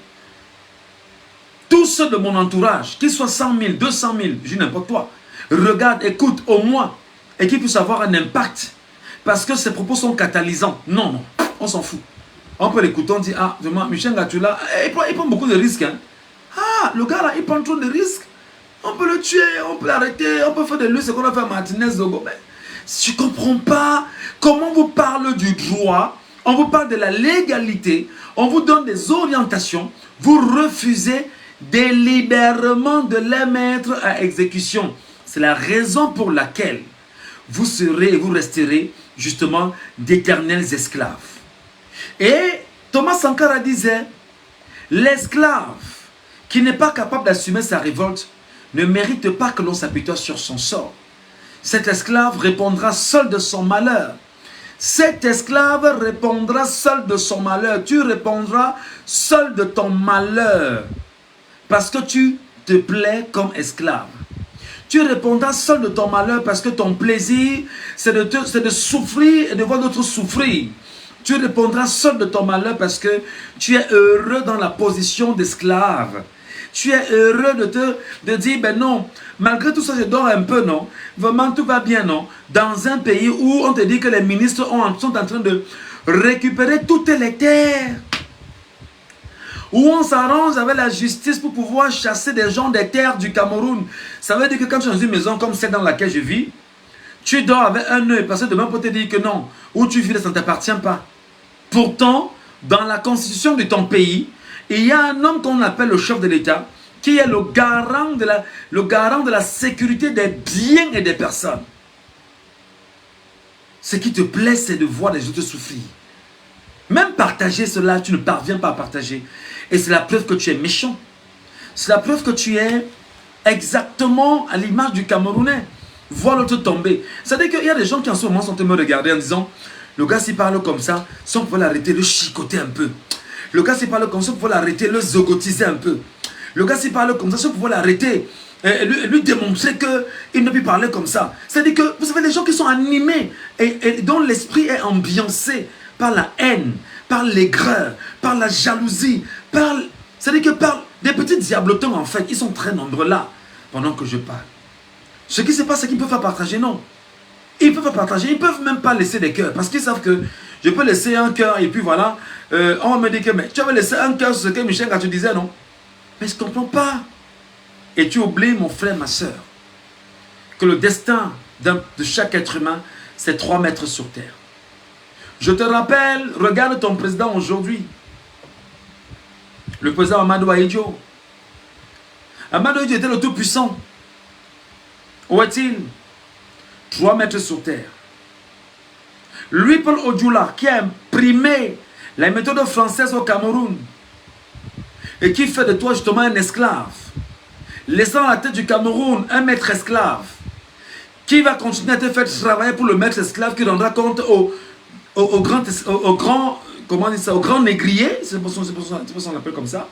tous ceux de mon entourage, qu'ils soient 100 000, 200 000, je dis n'importe quoi, regarde, écoute au moins, et qu'ils puissent avoir un impact. Parce que ces propos sont catalysants. Non, non, on s'en fout. On peut l'écouter, on dit, ah, Michel Gatula, il prend beaucoup de risques. Hein. Ah, le gars là, il prend trop de risques. On peut le tuer, on peut l'arrêter, on peut faire de lui ce qu'on a fait à Martinez Zogo. Mais je ne comprends pas comment on vous parle du droit, on vous parle de la légalité, on vous donne des orientations, vous refusez délibérément de les mettre à exécution. C'est la raison pour laquelle vous serez et vous resterez justement d'éternels esclaves. Et Thomas Sankara disait, l'esclave qui n'est pas capable d'assumer sa révolte ne mérite pas que l'on s'apitoie sur son sort. Cet esclave répondra seul de son malheur. Cet esclave répondra seul de son malheur. Tu répondras seul de ton malheur. Parce que tu te plais comme esclave. Tu répondras seul de ton malheur parce que ton plaisir, c'est de souffrir et de voir d'autres souffrir. Tu répondras seul de ton malheur parce que tu es heureux dans la position d'esclave. Tu es heureux de dire, ben non, malgré tout ça, je dors un peu, non? Vraiment, tout va bien, non? Dans un pays où on te dit que les ministres sont en train de récupérer toutes les terres. Où on s'arrange avec la justice pour pouvoir chasser des gens des terres du Cameroun. Ça veut dire que quand tu es dans une maison comme celle dans laquelle je vis, tu dors avec un œil parce que demain pour te dire que non, où tu vis, ça ne t'appartient pas. Pourtant, dans la constitution de ton pays, il y a un homme qu'on appelle le chef de l'État, qui est le garant de la sécurité des biens et des personnes. Ce qui te plaît, c'est de voir les autres souffrir. Même partager cela, tu ne parviens pas à partager. Et c'est la preuve que tu es méchant. C'est la preuve que tu es exactement à l'image du Camerounais. Voir l'autre tomber. C'est-à-dire qu'il y a des gens qui en ce moment sont en train de me regarder en disant, le gars s'il parle comme ça, si on peut l'arrêter, le chicoter un peu. Le gars s'il parle comme ça, on peut l'arrêter, le zogotiser un peu. Le gars s'il parle comme ça, on peut l'arrêter et lui démontrer qu'il ne peut parler comme ça. C'est-à-dire que vous savez, les gens qui sont animés et dont l'esprit est ambiancé par la haine, par l'aigreur, par la jalousie, c'est-à-dire que par des petits diablotins en fait, ils sont très nombreux là pendant que je parle. Ce qui se passe, c'est qu'ils ne peuvent pas partager, non. Ils ne peuvent pas partager, ils ne peuvent même pas laisser des cœurs. Parce qu'ils savent que je peux laisser un cœur et puis voilà, on va me dire que mais, tu avais laissé un cœur sur ce que Michel quand tu disais, non. Mais je ne comprends pas. Et tu oublies, mon frère, ma soeur, que le destin de chaque être humain, c'est 3 mètres sur terre. Je te rappelle, regarde ton président aujourd'hui. Le président Amadou Ahidjo. Amadou Ahidjo était le tout-puissant. Où est-il? 3 mètres sur terre. Lui, Paul Odjoula, qui a imprimé la méthode française au Cameroun et qui fait de toi justement un esclave, laissant à la tête du Cameroun un maître esclave, qui va continuer à te faire travailler pour le maître esclave qui rendra compte au grand, comment on dit ça, au grand négrier, c'est pour ça qu'on l'appelle comme ça.